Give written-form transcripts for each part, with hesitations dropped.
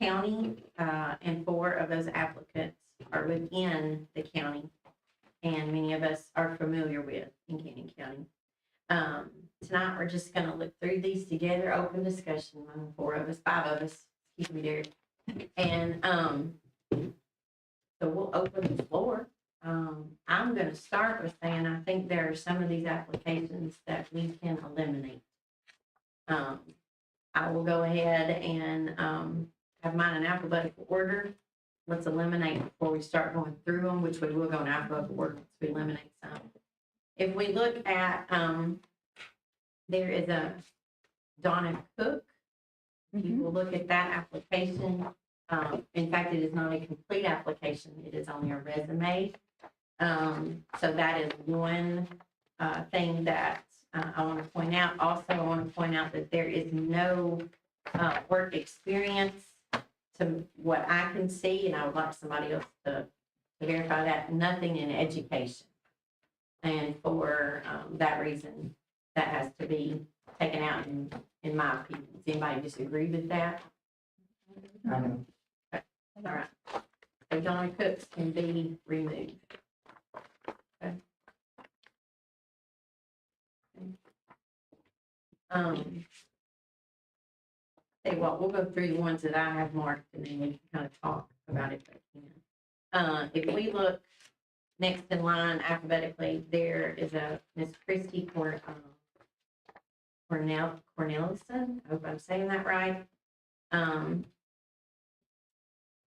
county, and 4 of those applicants are within the county, and many of us are familiar with in Canyon County. Tonight, we're just gonna look through these together, open discussion, among 4 of us, 5 of us, excuse me, Derek. And, so we'll open the floor. I'm gonna start with saying, I think there are some of these applications that we can eliminate. I will go ahead and, have mine in alphabetical order. Let's eliminate before we start going through them, which we will go in alphabetical order once we eliminate some. If we look at, there is a Donna Cook. You will look at that application. In fact, it is not a complete application. It is only a resume. So that is one thing that I want to point out. Also, I want to point out that there is no work experience to what I can see, and I would like somebody else to verify that. Nothing in education. And for that reason, that has to be taken out in my opinion. Does anybody disagree with that? Okay. All right. So Donna Cooks can be removed. Okay. Say what, we'll go through the ones that I have marked, and then we can kind of talk about it if we can. If we look next in line alphabetically, there is a Miss Christy Corelison. I hope I'm saying that right.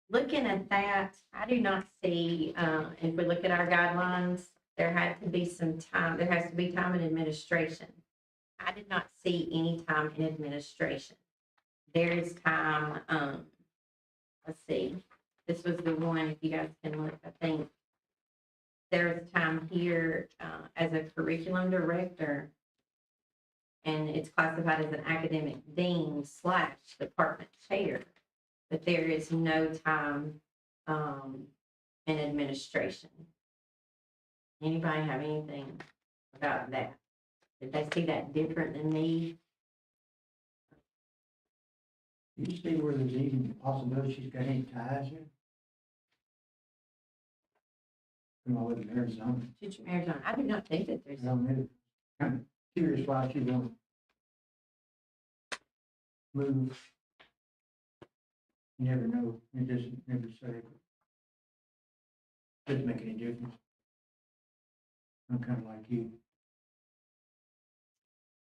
Looking at that, I do not see, if we look at our guidelines, there had to be some time, there has to be time in administration. I did not see any time in administration. There is time, let's see, this was the one, if you guys can look, I think there is time here as a curriculum director, and it's classified as an academic dean / department chair, but there is no time in administration. Anybody have anything about that? Did they see that different than me? You see where there's even a possibility she's got any ties here? Come on, with Arizona. She's from Arizona. I do not think that there's. I'm kind of curious why she won't move. You never know. It doesn't never say. Doesn't make any difference. I'm kind of like you.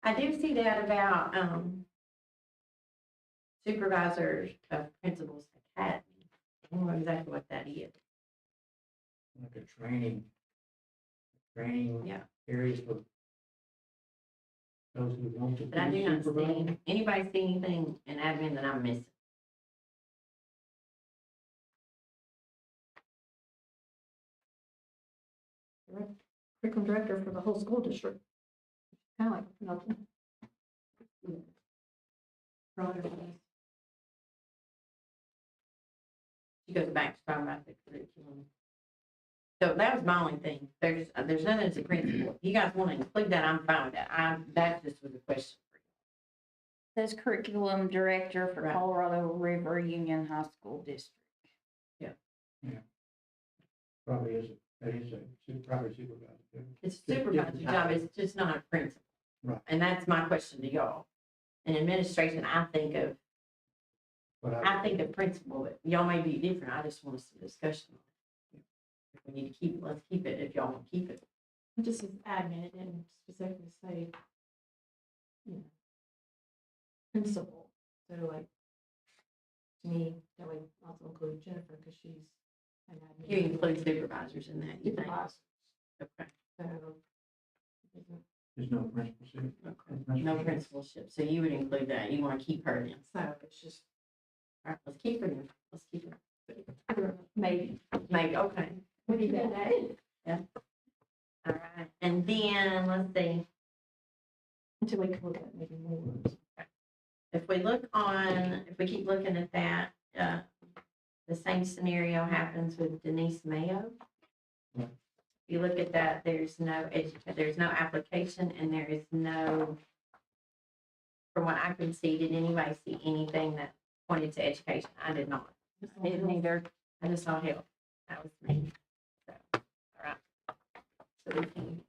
I do see that about supervisors of principals academy. I don't know exactly what that is. Like a training Yeah. areas for those who want to. But I do not supervise. see, anybody see anything in admin that I'm missing? Curriculum director for the whole school district. Kind of like nothing. She goes back to talking about the curriculum. So that was my only thing. There's nothing that's a principal. If you guys want to include that, I'm fine with that. That just was a question for you. Says curriculum director for Right. Colorado River Union High School District. Probably is, probably supervisor. It's a supervisor's job, it's just not a principal. Right. And that's my question to y'all. In administration, I think of principal, but y'all may be different. I just want some discussion on it. If we need to keep it, let's keep it if y'all want to keep it. Just as admin, it didn't specifically say, you know, principal. So like, to me, that would also include Jennifer because she's an admin. You include supervisors in that, you think? Supervisor. Okay. So, There's no principalship. Okay. No principalship, so you would include that. You want to keep her then. so it's just All right, let's keep her then. Let's keep her. maybe. Maybe, okay. What do you think that is? Yeah. All right, and then, let's see. Until we can look at maybe more. If we keep looking at that, the same scenario happens with Denise Mayo. Right. If you look at that, there's no application, and there is no, from what I can see, did anybody see anything that pointed to education. I did not. Didn't either. I just saw help. That was me. So, all right. So we can.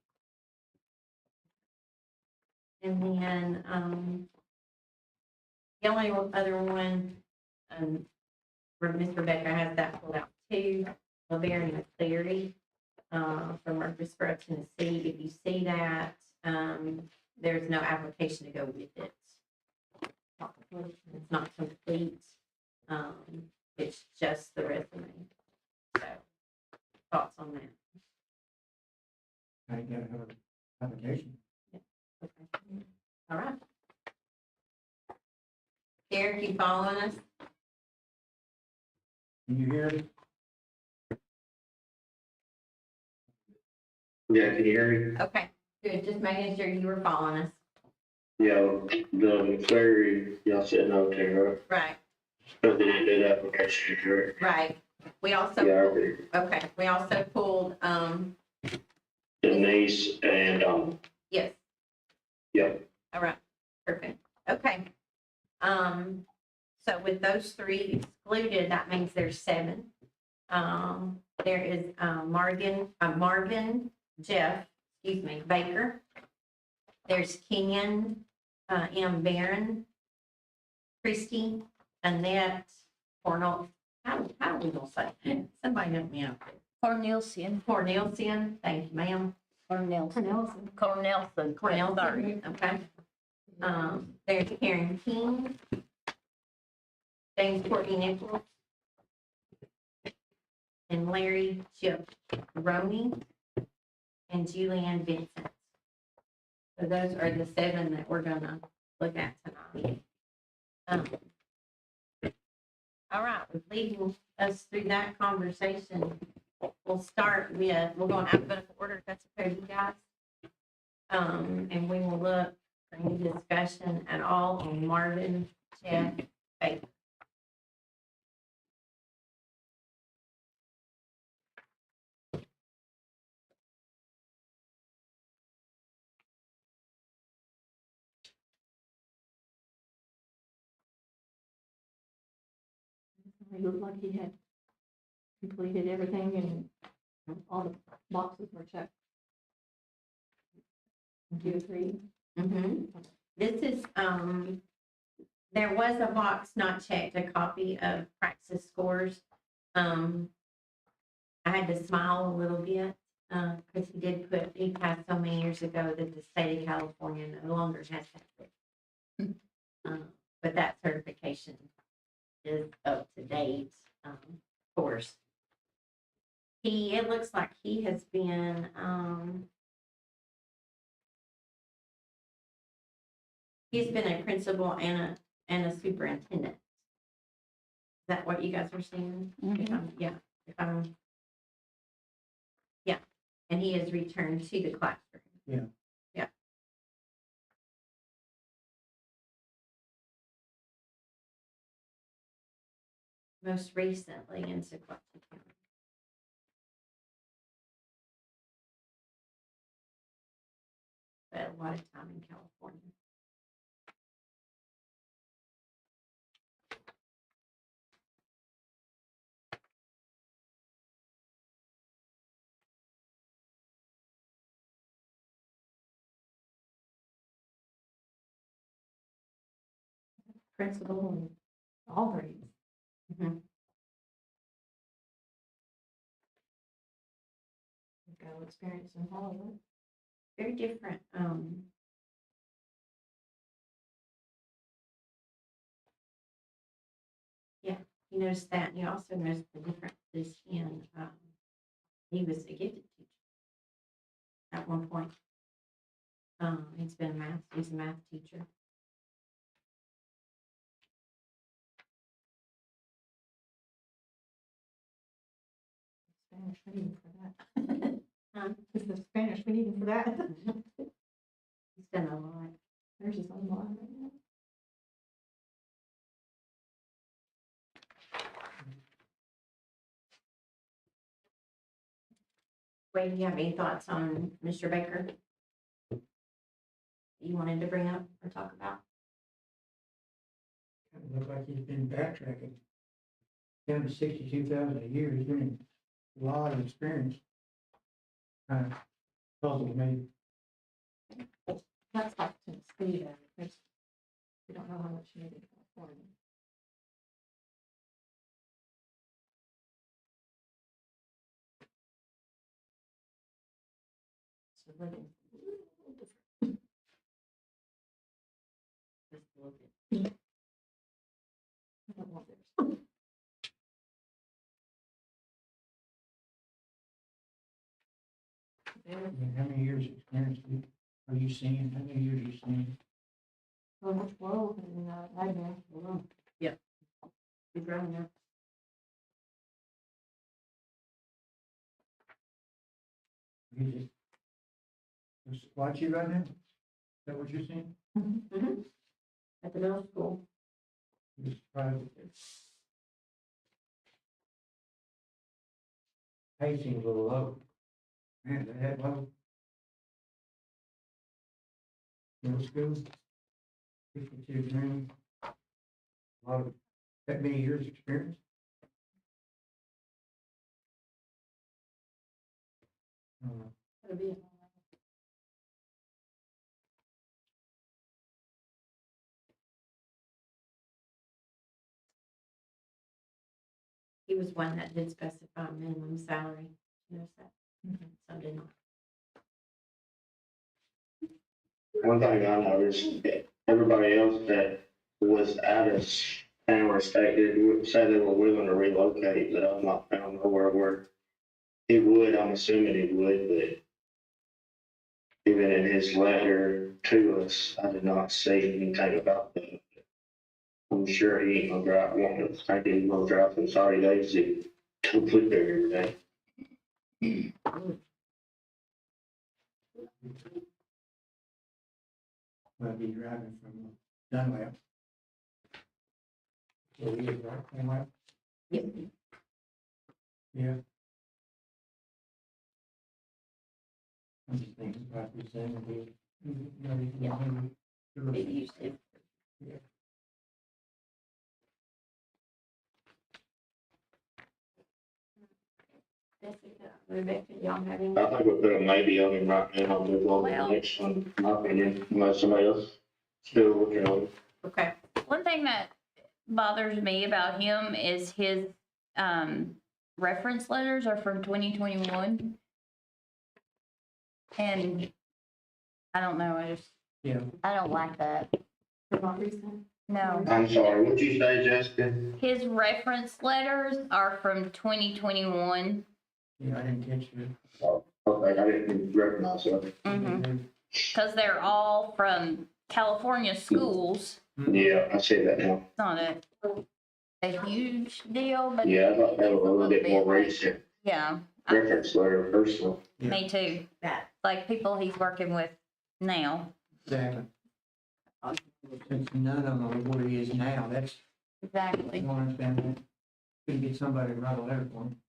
And then, the only other one, Miss Rebecca has that pulled out too, LaVerne and Cleary, from Murfreesboro, Tennessee. If you see that, there's no application to go with it. It's not complete. It's just the resume. So, thoughts on that? I gotta have an application. Okay. All right. Derek, you following us? Can you hear me? Yeah, can you hear me? Okay, good. Just making sure you were following us. Yeah, the ferry, y'all said no to, Right, but they didn't do the application, correct? right. We also, Yeah, I agree. okay, we also pulled, Denise and, yes. yeah. All right, perfect. Okay. So with those three excluded, that means there's 7. There is, Marvin, Jeff, Baker. There's Kenyon, M. Barron, Christy, Annette, Cornell. How are we gonna say? Somebody help me out. Cornelison. Cornelison, thank you, ma'am. Cornelson. Cornelson. Cornelson, okay. There's Karen King, James Courtley-Nichols, and Larry Chip Rooney, and Julianne Vincent. So those are the 7 that we're gonna look at tonight. All right, with leading us through that conversation, we'll start with, we'll go in alphabetical order, if that's okay with you guys. And we will look for any discussion at all on Marvin, Jeff, Baker. He looked like he had completed everything and all the boxes were checked. 2, 3. This is, there was a box not checked, a copy of praxis scores. I had to smile a little bit, because he passed so many years ago that the state of California no longer has that. But that certification is up to date, of course. It looks like he has been, he's been a principal and a superintendent. Is that what you guys are seeing? Yeah, and he has returned to the classroom. Yeah. Yeah. Most recently in Sequatchie County. But a lot of time in California. Principal and all grades. Mhm. He's got experience in all of it. Very different. Yeah, you noticed that, and you also noticed the differences in, he was a gifted teacher at one point. He's a math teacher. Spanish, we need him for that. He's It's the Spanish, we need him for that. done a lot. There's his own line right now. Wade, do you have any thoughts on Mr. Baker? You wanted to bring up or talk about? It looked like he's been backtracking. Down to 62,000 a year, he's been a lot of experience. Kind of puzzled me. That's like Tennessee, though, because we don't know how much you need in California. So living a little different. Just a little bit. I don't want theirs. There, I mean, how many years experience are you seeing? How many years are you seeing? well, 12, and I've been, well, You're growing up. Is it? Just watch you right now? Is that what you're seeing? Mhm. At the middle school. You're surprised at this. Pay seems a little low. Man, is that low? Middle school? 52 grand. A lot of, that many years experience? it'll be. He was one that did specify minimum salary. You notice that? Some did not. One thing I noticed, everybody else that was out of town or state, did say they were willing to relocate, but I'm not found nowhere where he would, I'm assuming he would, but even in his letter to us, I did not see anything about that. I'm sure he ain't gonna drive, I think he's gonna drive from Saudi days to complete there every day. Might be driving from Dunlap. So he is right, Dunlap? Yep. Yeah. I'm just thinking about the same, It usually. Rebecca, y'all have any? I think we put a maybe on him right now, I'll move on to the Well- next one, in my opinion, unless somebody else still working on it. Okay. One thing that bothers me about him is his, reference letters are from 2021. And I don't know, Yeah. I don't like that. They're not recent. No. I'm sorry, what'd you say, Jessica? His reference letters are from 2021. Yeah, I didn't catch it. Okay, I didn't recognize that. Because they're all from California schools. Yeah, I see that now. It's not a huge deal, but. Yeah, I thought that was a little bit more like- recent Yeah, reference letter personal. Yeah. me too. That. Like people he's working with now. Exactly. Since none of them are where he is now, that's, I Exactly. don't understand that. Couldn't get somebody to write a letter for him.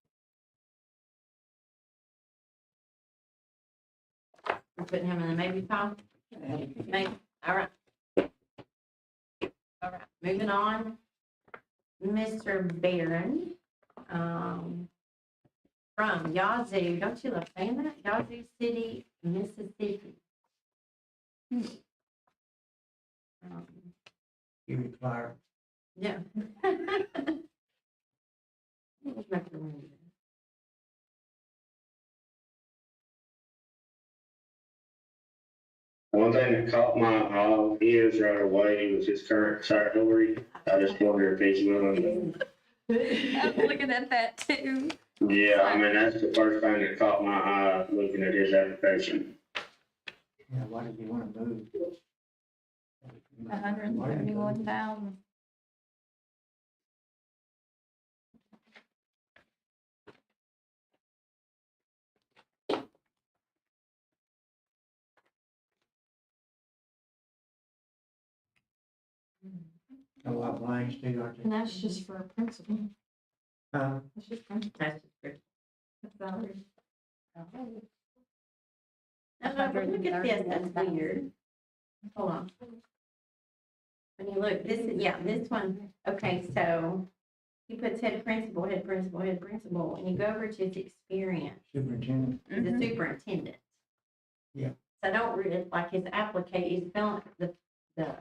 We're putting him in the maybe pile. Maybe. All right. All right. Moving on. Mr. Barron, from Yazoo. Don't you love saying that? Yazoo City, Mississippi. He required, Yeah. Let's make it a little bit. One thing that caught my ears right away was his current salary. I just wonder if he's willing I'm looking at that too. to, yeah, I mean, that's the first thing that caught my eye looking at his application. yeah, why did he want to move? 131,000. A lot of blanks too, aren't And they? that's just for a principal. That's just principal. That's just pretty. That's salary. Now, look at this, that's weird. Hold on. When you look, this is, yeah, this one, okay, so he puts head principal, head principal, head principal, and you go over to his experience, Superintendent. the Mhm. superintendent. Yeah. So I don't really, like his he's filling, the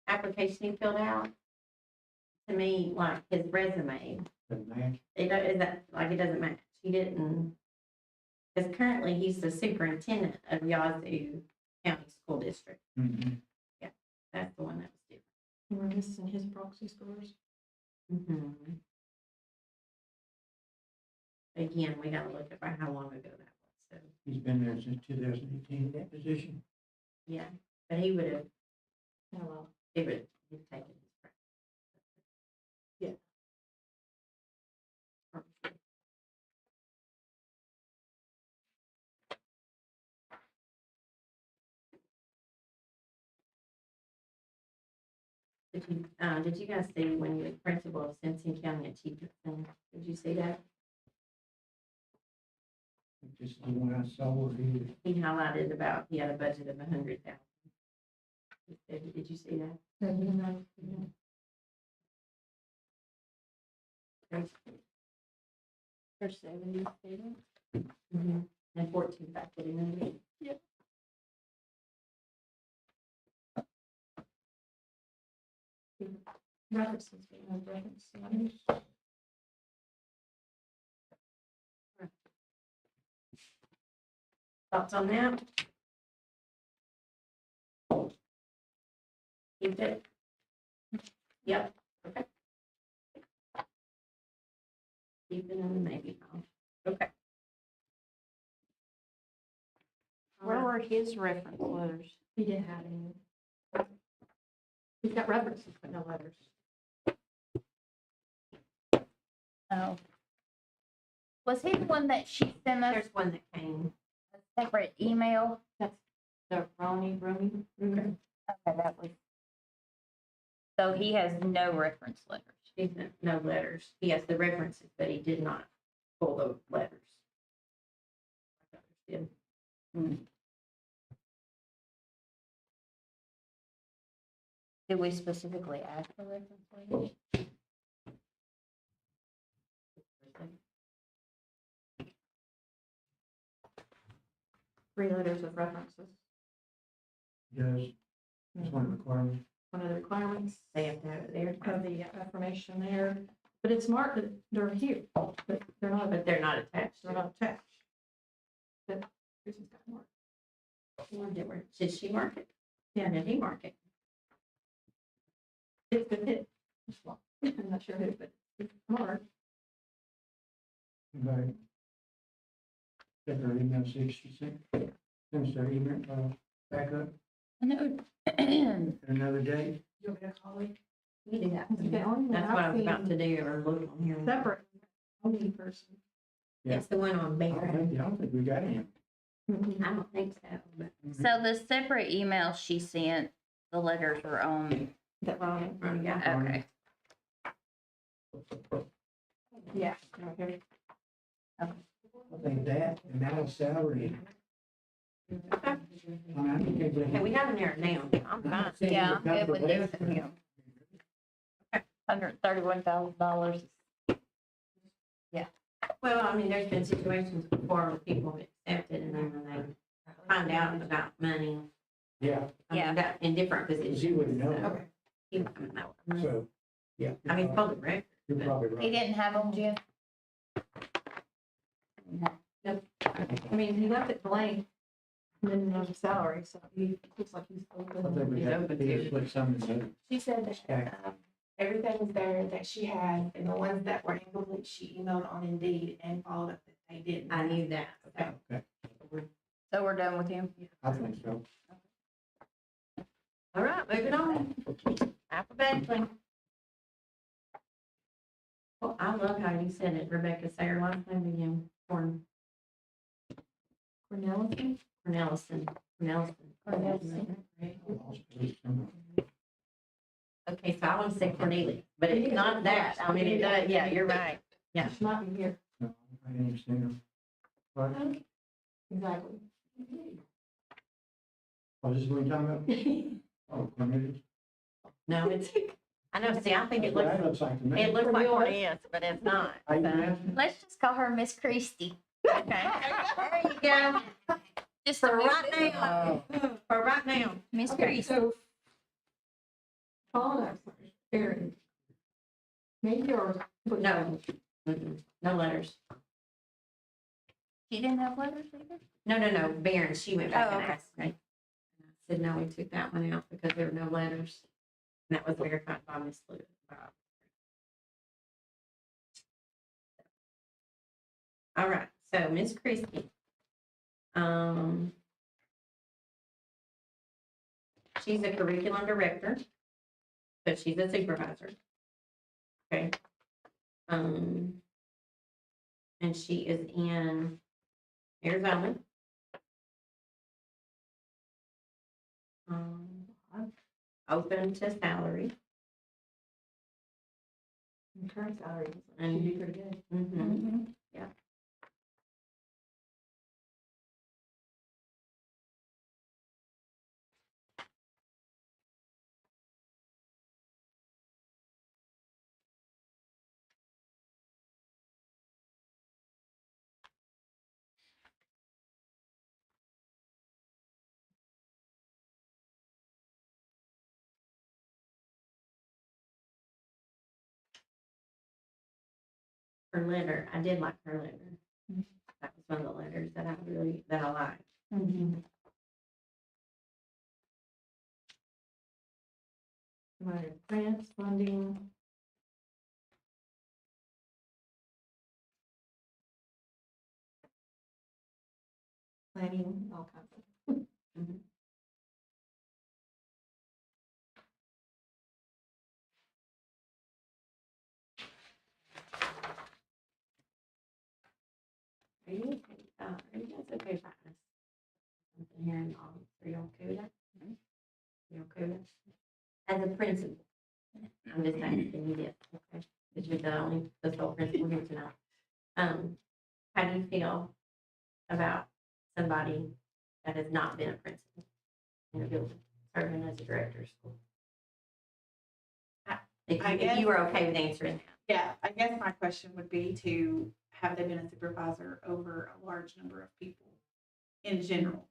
application he filled out, to me, like his resume, Doesn't match. it doesn't match. He didn't, because currently he's the superintendent of Yazoo County School District. Mhm. That's the one that was different. We're missing his proxy scores. Mhm. Again, we gotta look at how long ago that was, so, He's been there since 2018, that position. yeah, but he would have, Oh, well. it would have taken his practice. Yeah. Did you guys see when you were principal of Simpson County Achievement Center? Did you see that? This is the one I saw where he He highlighted about, he had a budget of 100,000. Did you see that? For 70 students. And 14 faculty members. References, we have reference letters. Thoughts on that? Keep it? Yep, okay. Keep it and maybe not. Okay. Where were his reference letters? He didn't have any. He's got references, but no letters. Oh. Was he the one that she sent us There's one that came. a separate email? The Rooney. Okay, that was. So he has no reference letters. He sent no letters. He has the references, but he did not pull the letters. Did. Did we specifically ask for reference letters? 3 letters of references. does. That's one of the requirements. One of the requirements They have to have it there, of the affirmation there, but it's marked that they're here, but they're not, but they're not attached. they're not attached. But Chrissy's got marked. Did she mark it? Yeah. Did he mark it? It's been hit. I'm not sure who, but it's marked. Right. Check her email, see if she sends her email, back up I know. at another date. You want me to call it? You do that. It's the only one That's what I I've was about seen to do, or look on here. separate, only person. Yeah. It's the one on I Bear. don't think we got him. I don't think so, but So the separate email she sent, the letters were on. That Ronnie. yeah. Okay. Yeah. Okay. I think that, and now salary. Okay. Okay, we have it narrowed down. I'm fine. Yeah, it would do for him. $131,000. Well, I mean, there's been situations before where people have accepted and then when they find out about money. Yeah, I mean, Yeah. that in different positions. he wouldn't know. Okay. He wouldn't know. So, yeah. I mean, public record. You're probably He right. didn't have them, Jim? I mean, he left it blank, and then there's salary, so he looks like he's I think open. we He's have open to to. put some in there. She said Okay. that everything's there that she had, and the ones that were incomplete, she emailed on Indeed and followed up that they didn't. I knew that. Okay. Okay, So we're done with him? I think so. All right, moving on. Alphabetically. Well, I love how you said it, Rebecca. Say her last name again. Cornelison? Cornelison. Okay, so I want to say Cornelia, but it's not that. I mean, it does, yeah, you're right. Yeah. She might be here. No, I didn't understand her. What? Exactly. Oh, this is what you're talking about? Oh, Cornelius? No, it's, I know, see, I think That's it what looks, that looks like to me. it looks like Cornelius, but it's not. How you so. pronounce it? Let's just call her Miss Christy. Okay, there you go. Just For a right now, for right now. Miss Okay, Christy. so. Follow up, Aaron. Maybe yours. No, no letters. She didn't have letters either? No, Baron, she went back Oh, and okay. asked me. And I said, no, we took that one out because there were no letters. And that was verified by Miss Lewis. All right, so Miss Christie. She's a curriculum director, but she's a supervisor. Okay. And she is in Arizona. Open to salary. And current salary should be pretty good. Mm-hmm. Yeah. Her letter, I did like her letter. That was one of the letters that I liked. Grants, funding. Planning, all kinds of. Are you guys okay if I ask something here in the audience? Are you okay with that? You okay with that? As a principal, I'm just asking you this, okay? Because you're the sole principal here tonight. How do you feel about somebody that has not been a principal in a building, serving as a director of school? If you were okay with answering that. Yeah, I guess my question would be to, have they been a supervisor over a large number of people in general?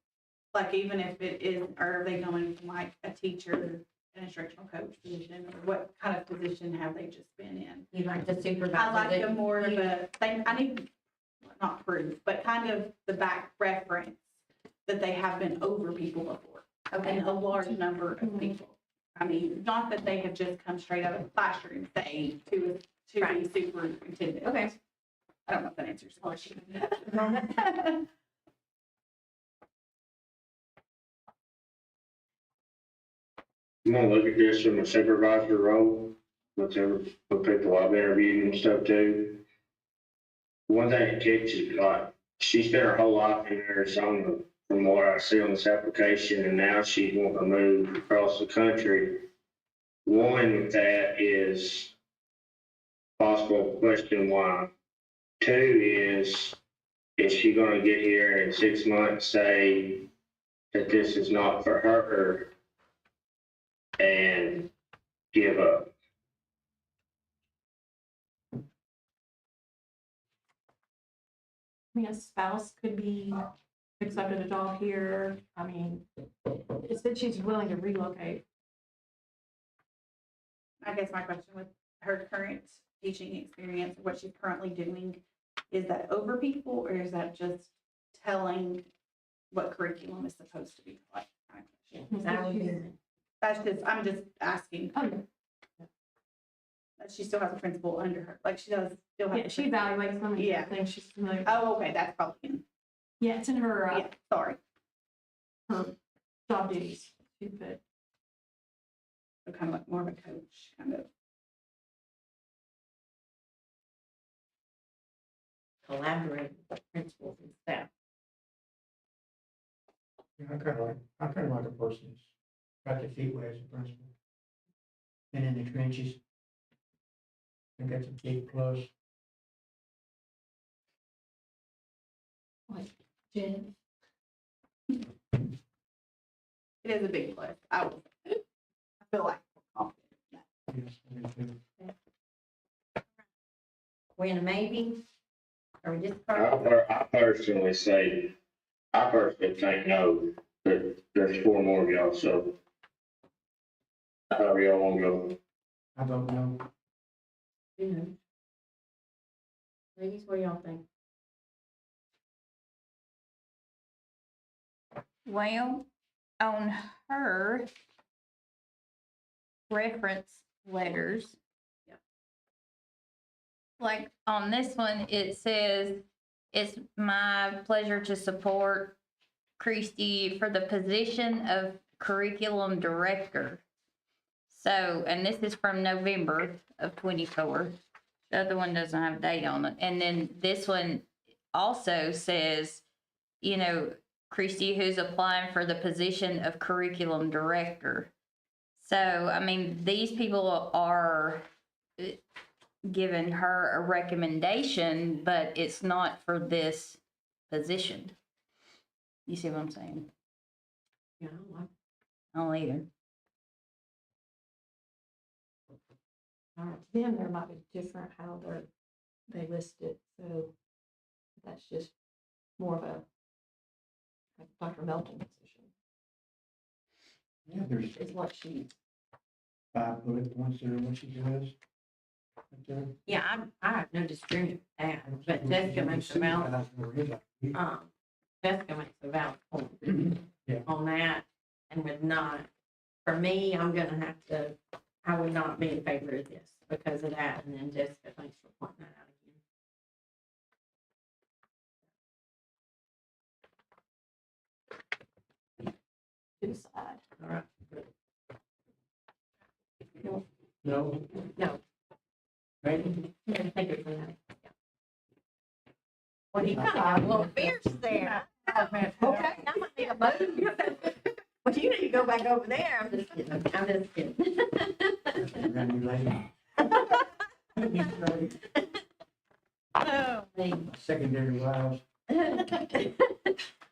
Like even if it is, or are they going from like a teacher, an instructional coach position, or what kind of position have they just been in? You like the supervisor? I like that the more of you- I need, not proof, but kind of the back reference that they have been over people before. Okay. And a large number of people. I mean, not that they have just come straight out of the classroom, say, to be Right. superintendent. Okay. I don't know if that answers the question. I'm gonna look at this from a supervisor role, with people I've interviewed and stuff too. One thing that kicks is like, she spent her whole life in Arizona, from what I see on this application, and now she's wanting to move across the country. One with that is possible question why. Two is she gonna get here in 6 months, say that this is not for her and give up? I mean, a spouse could be accepted a job here. I mean, it said she's willing to relocate. I guess my question with her current teaching experience, what she's currently doing, is that over people, or is that just telling what curriculum is supposed to be like? That would be- That's just, I'm just asking, Oh, yeah. that she still has a principal under her, like she does still have. Yeah, she evaluates some of the Yeah. things she's familiar with. Oh, okay, that's probably in, Yeah, it's in her, yeah, sorry. her job duties. She put. So kind of like more of a coach, kind of. collaborate with principals and staff. Yeah, I kind of like a person that's got their feet wet as a principal. And in the trenches. I think that's a big plus. Like Jen. It is a big plus. I feel like confident Yes, I do too. We in a maybe? Or we just? I personally say, I personally think no, but there's four more of y'all, so. However y'all wanna go. I don't know. Ladies, what do y'all think? Well, on her reference letters. Yep. Like on this one, it says, it's my pleasure to support Christy for the position of curriculum director. So, and this is from November of 24. The other one doesn't have a date on it. And then this one also says, you know, Christy, who's applying for the position of curriculum director. So, I mean, these people are giving her a recommendation, but it's not for this position. You see what I'm saying? Yeah, I don't either. all right. To them, there might be different how they list it, so that's just more of a like Dr. Melton position, Yeah, there's is what she, 5 bullet points there, what she does. Right there. Yeah, I have no disagreement with that, but Jessica makes a valid, Jessica makes a valid point Yeah. on that, and with not, for me, I'm gonna have to, I would not be in favor of this because of that, and then Jessica, thanks for pointing that out again. decide. All right. No, No, maybe. I think it's in that. Yeah. Well, you kind of got a little fierce there. Okay, that might be a move. Well, you need to go back over there. I'm just kidding. I'm just kidding. Brand new lady. Oh, Secondary wives.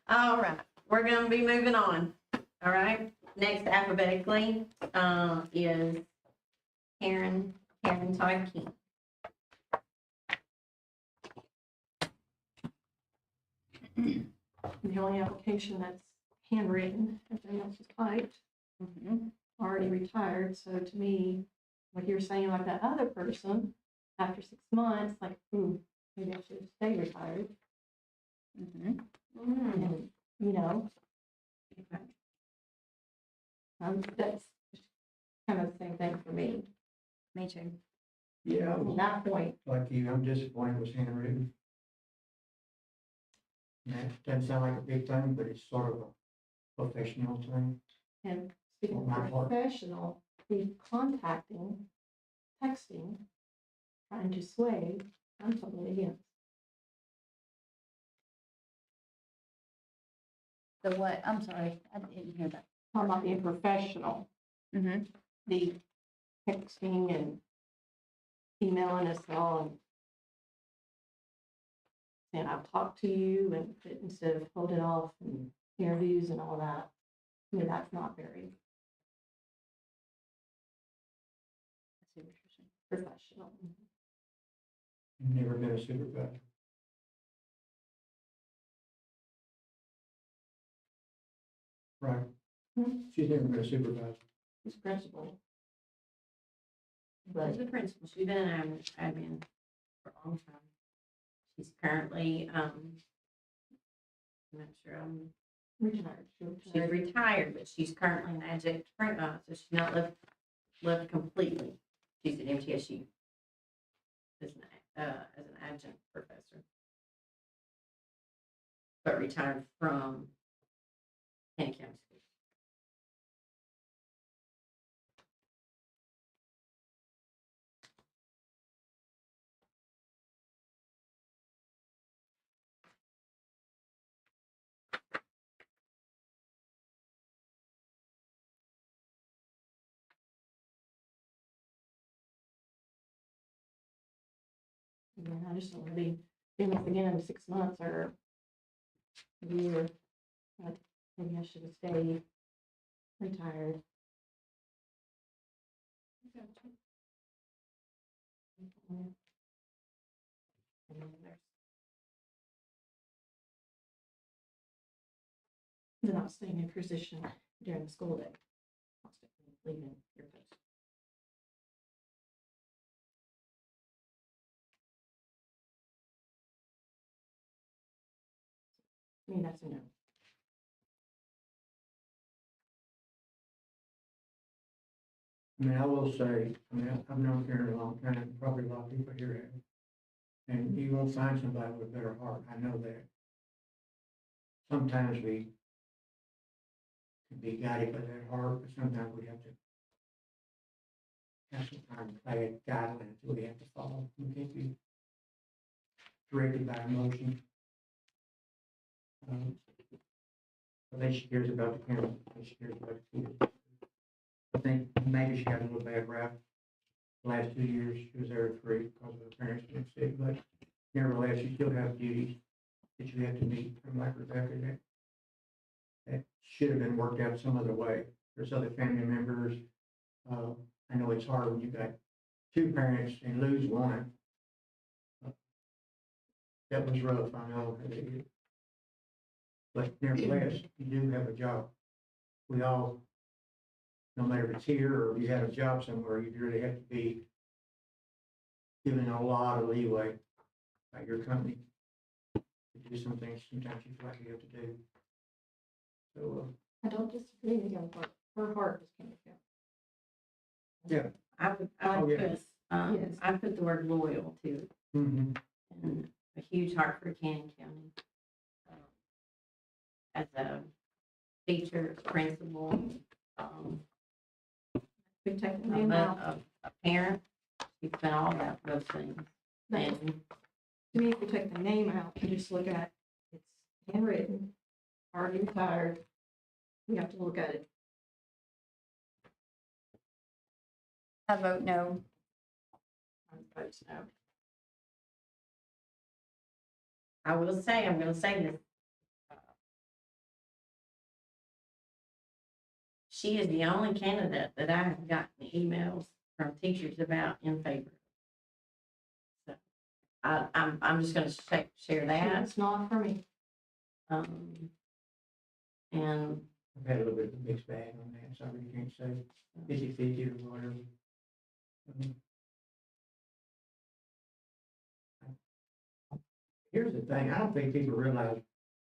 all right, we're gonna be moving on. All right, next alphabetically, is Karen Todd King. The only application that's handwritten, everything else is typed, already retired, so to me, like you were saying, like that other person, after 6 months, like, maybe I should stay retired, and, you know, that's kind of the same thing for me. Me too. Yeah, I At was that point, like you, I'm disappointed it was handwritten. That doesn't sound like a big thing, but it's sort of a professional thing. and speaking On my of part. professional, the contacting, texting, trying to sway, I'm totally against. The what? I'm sorry, I didn't hear that. Talking about being professional, Mm-hmm. the texting and emailing us all and saying, I'll talk to you, and instead of holding off and interviews and all that. I mean, that's not very I see what you're saying. professional. Never been a supervisor. Right. She's never been a supervisor. It's principle. But But the principal, she's been an admin for a long time. She's currently, I'm not sure, retired, she's retired, but she's currently an adjunct, so she's not left completely. She's at MTSU as an adjunct professor. But retired from Kenny County School. I just don't want to be doing this again in 6 months or a year. Like, maybe I should have stayed retired. And then there's they're not staying in position during the school day, constantly leaving your post. I mean, that's a no. I mean, I will say, I mean, I've known Karen a long time, probably a lot of people here have. And you won't find somebody with a better heart, I know that. Sometimes we can be guided by that heart, but sometimes we have to have some kind of guidelines that we have to follow. We can't be directed by emotion. I think she cares about the parents, I think she cares about the kids. I think maybe she got a little bad rap. The last 2 years, she was there at 3 because of her parents being sick, but nevertheless, you still have duties that you have to meet, and like Rebecca, that should have been worked out some other way. There's other family members. I know it's hard when you got 2 parents and lose one. That was rough, I know. But nevertheless, you do have a job. We all, no matter if it's here or you have a job somewhere, you really have to be given a lot of leeway by your company to do some things sometimes you feel like you have to do. So, I don't disagree with you, but her heart is kind of felt. yeah. I would Oh, yeah. put, Yes. I put the word loyal to it, Mhm. and a huge heart for Cannon County. As a teacher, principal, We take the a name out. a parent, you've done all that, those things. That- And To me, if we take the name out and just look at it's handwritten, already retired, we have to look at it. I vote no. Votes no. I will say, I'm gonna say this. She is the only candidate that I have gotten emails from teachers about in favor. So, I'm just gonna share that. It's not for me. And I've had a little bit of a mixed bag on that, so I really can't say 50-50 or whatever. Here's the thing, I don't think people realize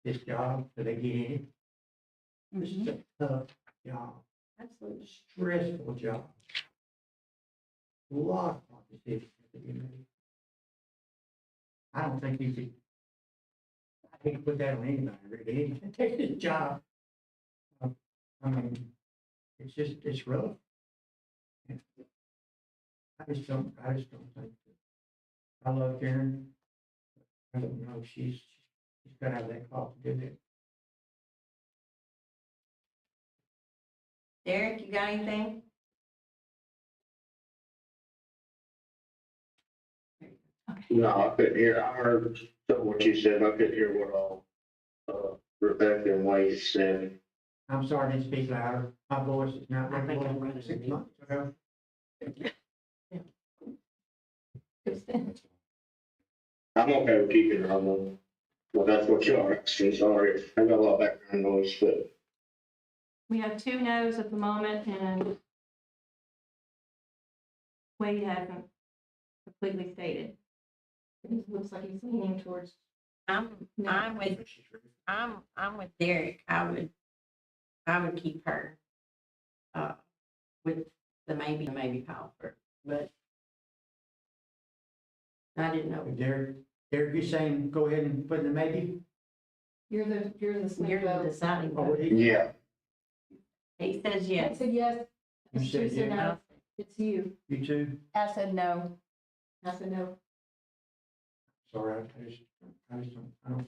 this job that they get in it. This is a tough job, absolutely. stressful job. A lot of decisions have to be made. I don't think you could, I hate to put that on anybody, really, any can take this job. I mean, it's rough. I just don't think that. I love Karen. I don't know, she's got to have that call to do that. Derek, you got anything? No, I couldn't hear, I heard some of what you said, I couldn't hear what all, Rebecca and Wade said. I'm sorry, I didn't speak louder. My voice is not I like think it I'm was running 6 it. months ago. I'm okay with keeping her on the, well, that's what you are asking, sorry, I got a lot of background noise, but We have 2 no's at the moment, and Wade hasn't completely stated. It looks like he's leaning towards I'm no. with Derek. I would keep her, with the maybe pile for, but I didn't know. Derek, you saying go ahead and put in the maybe? You're the swing You're the vote. deciding Or would vote. he? yeah. He says I yes. said yes. You She said said yes. no. It's you. You too? I said no. I said no. Sorry, I don't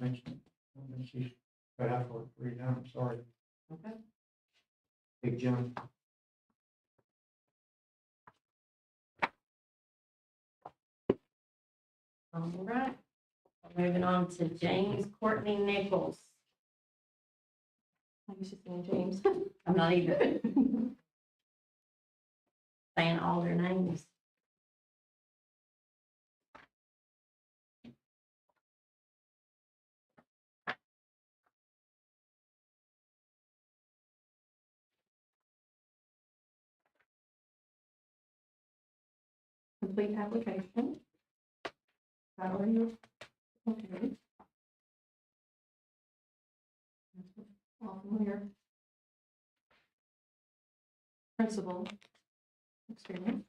think she's cut out for it. Read down, I'm sorry. Okay. Big jump. All right. Moving on to James Courtley-Nichols. I used to saying James. I'm not even saying all their names. complete application. Salary. Okay. All familiar. Principal experience.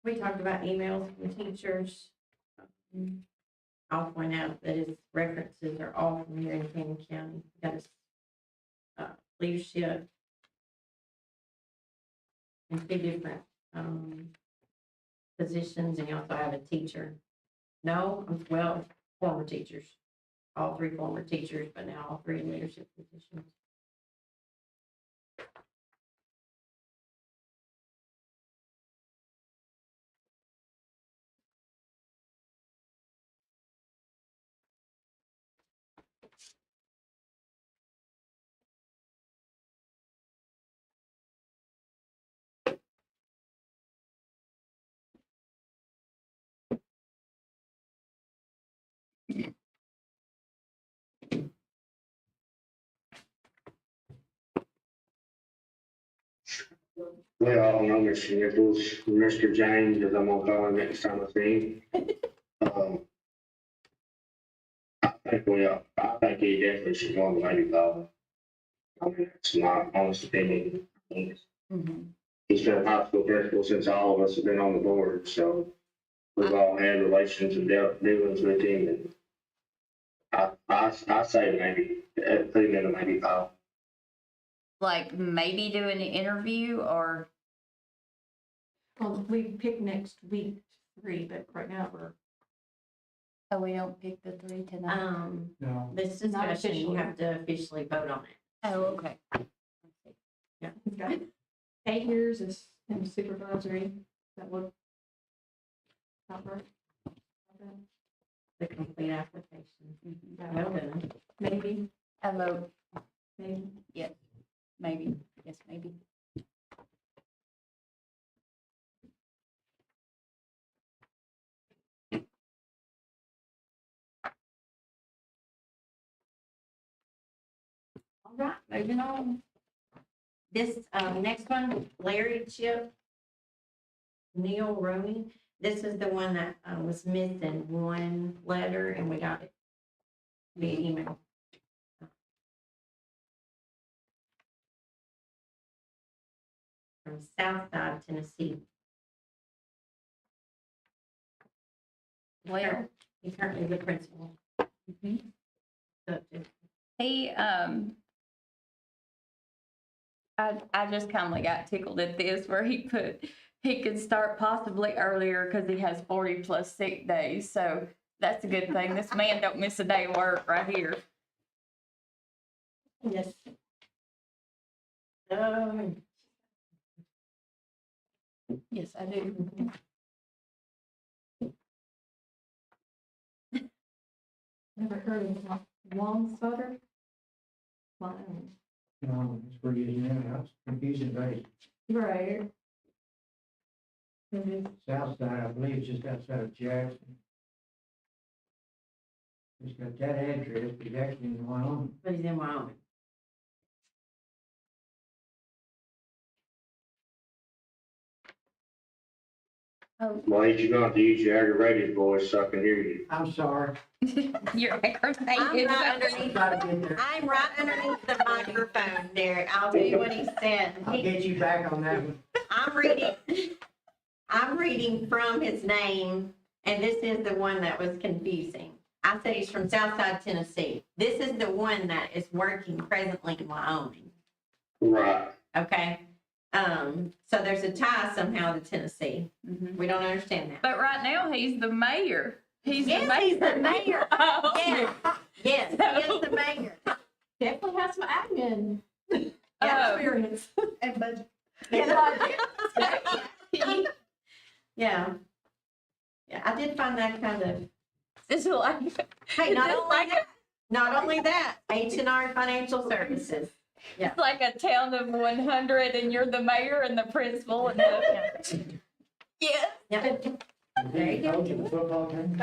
We talked about emails from teachers. I'll point out that his references are all from here in Cannon County. Got his leadership in 2 different positions, and you also have a teacher. No, well, former teachers, all 3 former teachers, but now all 3 in leadership positions. We all know Mr. Nichols, Mr. James, as I'm gonna call him next time I see him. I think he definitely should go on the 95. I mean, it's my honest opinion. Mm-hmm. He's been a high school principal since all of us have been on the board, so we've all had relations and dealings with him, and I say maybe, put him in a 95. Like maybe do an interview or, Well, we pick next week 3, but right now we're oh, we don't pick the 3 tonight? No, This Not discussion, you officially. have to officially vote on it. Oh, okay. He's got 8 years as in supervisory, that would. Not right. The complete application. Yeah, Well done. maybe, I vote maybe. maybe, yes, maybe. All right, moving on. This, next one, Larry Chip, Neil Rooney. This is the one that, was missing 1 letter, and we got it via email. From Southside, Tennessee. Well, He's currently the principal. So, he, I just kind of got tickled at this where he put, he could start possibly earlier because he has 40+ sick days. So that's a good thing. This man don't miss a day of work right here. Yes. Yes, I do. Never heard of Wamsutter? Wow. it's where you, that's confusing, right? Right. Mhm. South side, I believe, is just outside of Jackson. It's got that address, but Jackson in Wyoming. But he's in Wyoming. Wade, you're gonna have to use your aggravated voice so I can hear you. I'm sorry. You're I'm aggravated. right underneath, Gotta get there. I'm right underneath the microphone, Derek. I'll do what he said. I'll get you back on that one. I'm reading from his name, and this is the one that was confusing. I said he's from Southside Tennessee. This is the one that is working presently in Wyoming, Right. okay? So there's a tie somehow to Tennessee. Mhm. We don't understand that. But right now, he's the mayor. He's Yes, he's the mayor. Oh. Yes, yes, he is the mayor. Definitely has some admin Oh. experience and budget. Yeah. Yeah, I did find that kind of, It's like, hey, Is not this only like that, not only that, H&R Financial Services. it's like a town of 100 and you're the mayor and the principal and the. Yeah. Yeah. There you go. Coach of the football team?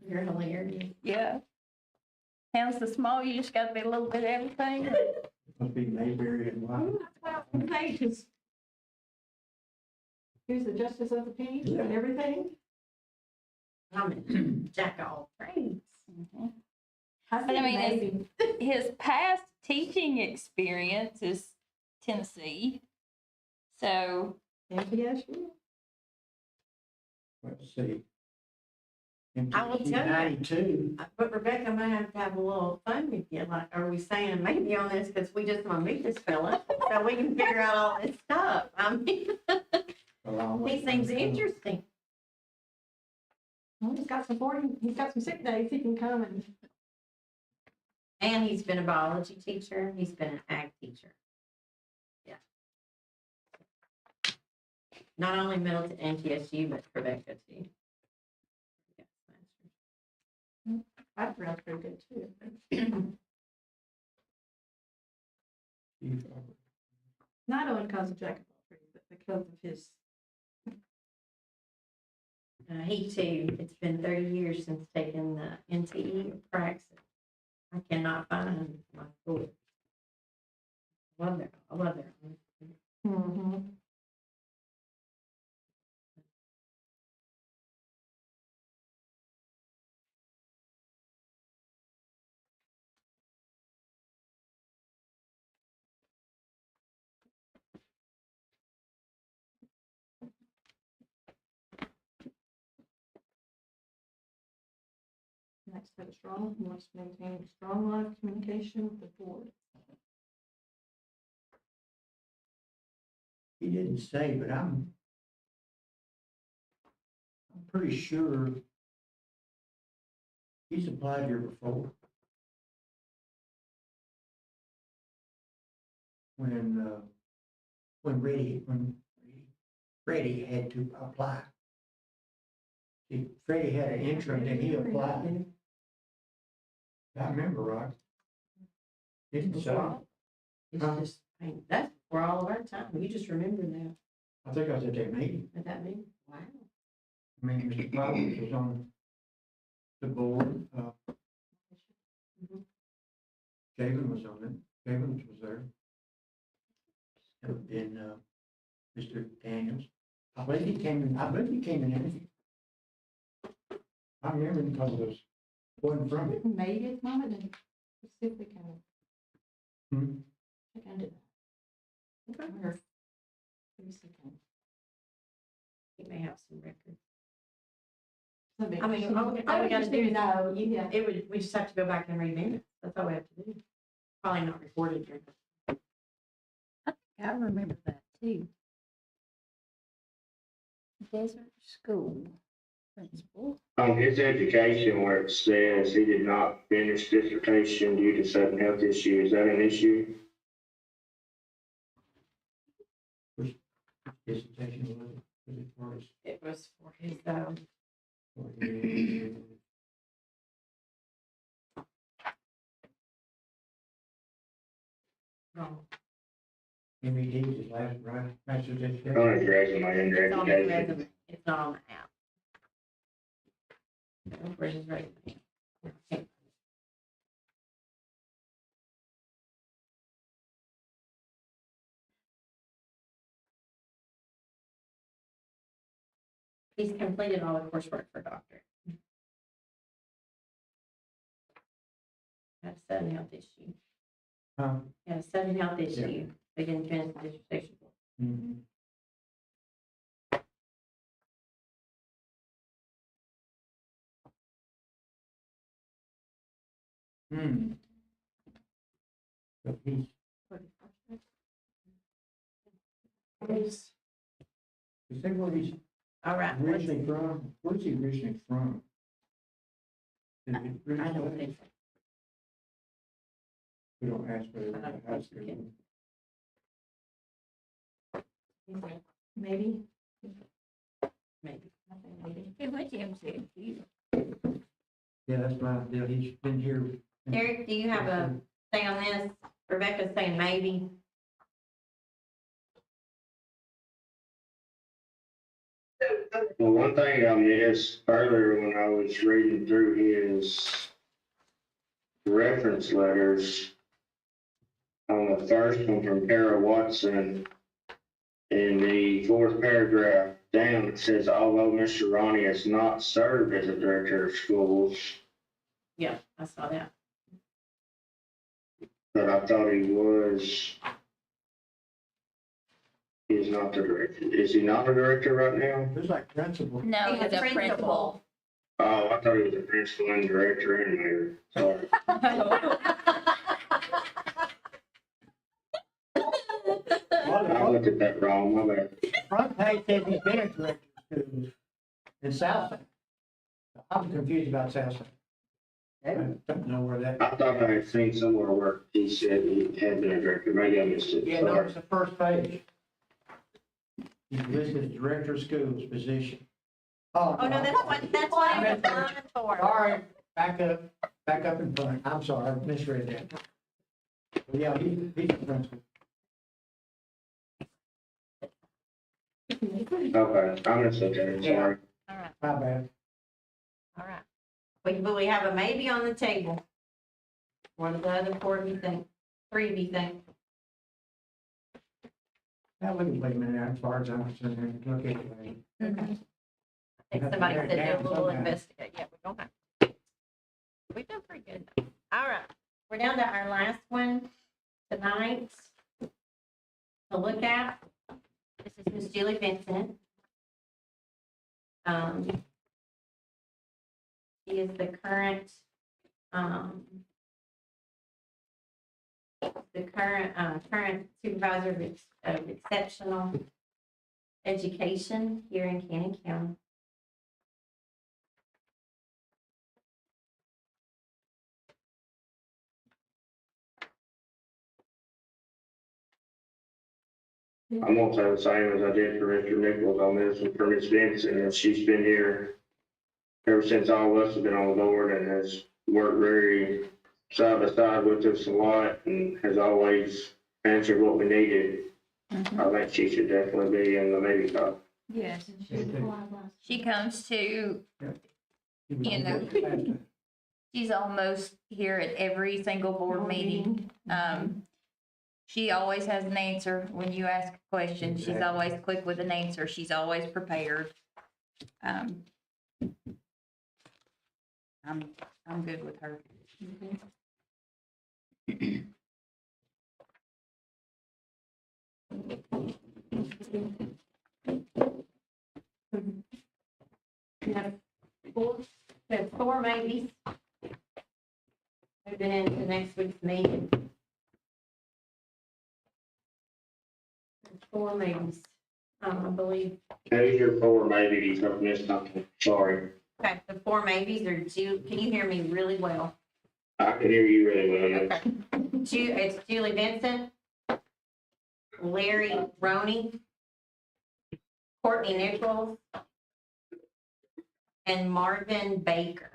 You're hilarious. Yeah. Town's so small, you just gotta be a little bit of everything. Must be Mayberry and White. Pages. Here's the justice of the peace and everything. I'm a jack of all trades. I But I think mean, maybe. His past teaching experience is Tennessee. So, MTSU. Let's see. I will tell you. 92. But Rebecca, I might have to have a little fun with you, like, are we saying maybe on this, because we just want to meet this fella, so we can figure out all this stuff. I mean, he seems interesting. Well, he's got some sick days, he can come and. And he's been a biology teacher, he's been an ag teacher. Yeah. Not only Middleton and TSU, but Rebecca too. Background's pretty good too. Not only because of Jack of all trades, but because of his. He too, it's been 30 years since taking the NTE praxis. I cannot find my book. I love it. Mm-hmm. Next, have he wants to maintain a strong line of communication with the board. He didn't say, but I'm pretty sure he's applied here before. When Freddie had to apply. See, Freddie had an interim and he applied. I remember, right? Didn't say. It's just, I mean, that's for all of our time. You just remember that, I think I was at that meeting. at that meeting. Wow. I mean, Mr. Roberts was on the board. Jalen was on it. Jalen was there. And then, Mr. Daniels. I believe he came in interview. I remember him because it was one from it. Maybe it's not, and let's see if we can. Check into that. Okay. Or, let me see, He may have some records. can- I mean, all we I gotta just do need is, to know, yeah. we just have to go back and read minutes. That's all we have to do. Probably not recorded here. I remember that too. Desert School Principal. On his education where it says he did not finish dissertation due to sudden health issue, is that an issue? Dissertation was it for his? It was for his, For his MED, his last master's education. On his resume under it's on his education. resume. It's not on the app. Where's his resume? He's completed all the coursework for doctorate. Had a sudden health issue. Had a sudden health issue. They didn't finish the dissertation. Mhm. But he's, is that where he's All right. originally from? Where's he originally from? Did it really I don't say? think so. We don't ask for it. I don't High think school. we can. Maybe. Maybe. I think maybe. Hey, what Jim said, you. Yeah, that's my deal. He's been here. Eric, do you have a thing on this? Rebecca's saying maybe. Well, one thing I missed earlier when I was reading through his reference letters, on the first one from Kara Watson, in the fourth paragraph down, it says, although Mr. Ronnie has not served as a director of schools, Yeah, I saw that. but I thought he was. He's not the director. Is he not a director right now? It's like principal. No, He's he's a a principal. principal. Oh, I thought he was a principal and director and mayor. Sorry. I looked at that wrong, my bad. Front page says he's been a director of schools in South. I'm confused about South. I don't know where that. I thought I had seen somewhere where he said he had been a director. Maybe I missed it. Yeah, no, Sorry. it's the first page. He's listed as director of schools position. Oh, no, that's what I was applying for. Sorry, back up in front. I'm sorry, I misread that. Well, yeah, he's the principal. Okay, I missed it there. Sorry. All right, My bad. all right. But we have a maybe on the table. What do the other four of you think? Three of you think? Now, look at, wait a minute, as far as I'm concerned, look at it. Okay. I think somebody said do a little investigate. Yeah, we're gonna have. We've done pretty good. All right, we're down to our last one tonight to look at. This is Miss Julie Vincent. She is the current supervisor of exceptional education here in Cannon County. I'm gonna say the same as I did for Mr. Nichols on this and for Ms. Vincent, and she's been here ever since all of us have been on the board and has worked very side by side with us a lot and has always answered what we needed. I think she should definitely be in the maybe top. Yes, She was alive last. she comes to, He was You on know. board last time. she's almost here at every single board meeting. She always has an answer when you ask a question. She's Exactly. always quick with an answer. She's always prepared. I'm good with her. We have four maybes. Moving into next week's meeting. Four maybes, I believe. Maybe your four, maybe you have missed something. Sorry. Okay, the four maybes are can you hear me really well? I can hear you really well. Yes. Okay. It's Julie Vincent, Larry Rooney, Courtley-Nichols, and Marvin Baker.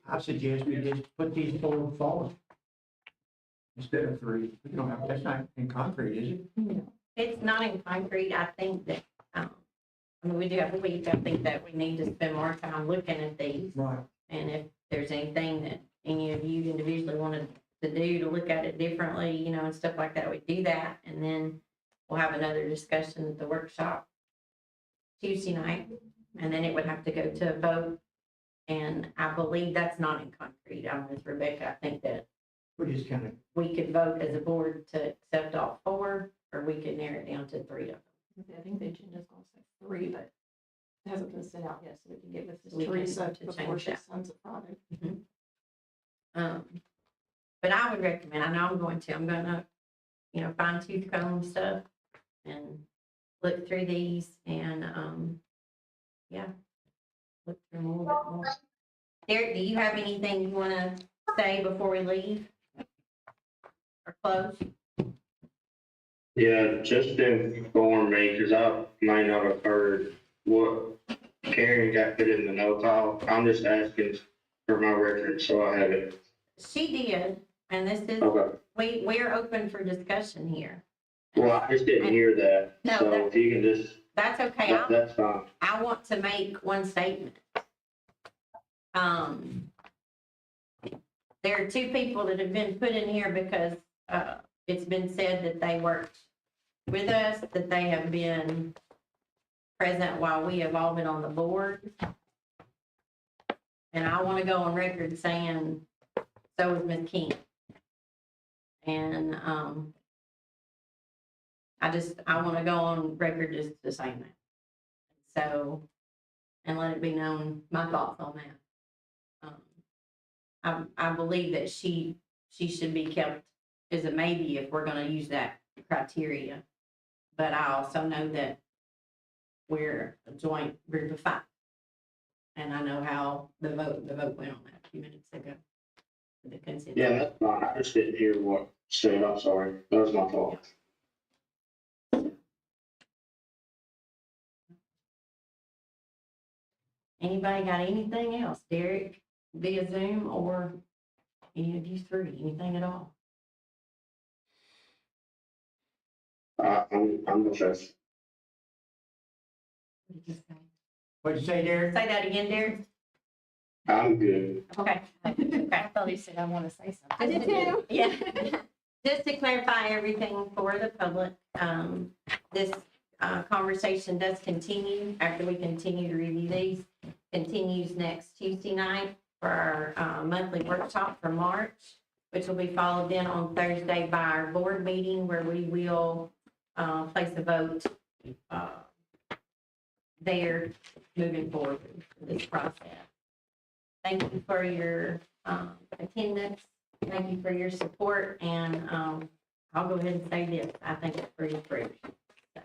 I suggest we just put these four forward. Instead of three. We don't have, that's not in concrete, is it? It's not in concrete. I think that, I mean, we do have a week. I think that we need to spend more time looking at these. Right. And if there's anything that any of you individually wanted to do to look at it differently, you know, and stuff like that, we do that. And then we'll have another discussion at the workshop Tuesday night. And then it would have to go to a vote. And I believe that's not in concrete. I'm with Rebecca. I think that We just kind of, we could vote as a board to accept all four, or we could narrow it down to three of them. I think the agenda's gonna say three, but it hasn't been sent out yet, so we can get with We Mrs. can Teresa to before change she that. sends it Friday. But I would recommend, I know I'm gonna, you know, fine tooth comb stuff and look through these and, yeah, look through them a little bit more. Derek, do you have anything you wanna say before we leave? Or close? Yeah, just inform me, because I may not have heard what Karen got put in the no file. I'm just asking for my reference, so I have it. She did, And this is, Okay. we're open for discussion here. Well, I just didn't hear that, No, so that- if you can just, That's okay. that's fine. I want to make one statement. There are two people that have been put in here because, it's been said that they worked with us, that they have been present while we have all been on the board. And I want to go on record saying, so is Ms. King. And, I want to go on record just to say that. So, and let it be known, my thoughts on that. I believe that she should be kept as a maybe if we're gonna use that criteria. But I also know that we're a joint group of five. And I know how the vote went on that a few minutes ago. The consent. Yeah, that's fine. I just didn't hear what you said. I'm sorry. That was my fault. Anybody got anything else? Derek, via Zoom, or any of you three, anything at all? I'm the first. What did you say? What'd you say, Derek? Say that again, Derek? I'm good. Okay. I Okay. thought he said, I want to say something. I did too. Yeah. Just to clarify everything for the public, this conversation does continue after we continue to review these. Continues next Tuesday night for our monthly workshop for March, which will be followed then on Thursday by our board meeting where we will place a vote there moving forward with this process. Thank you for your attendance. Thank you for your support, and I'll go ahead and say this. I think it's pretty approved. So.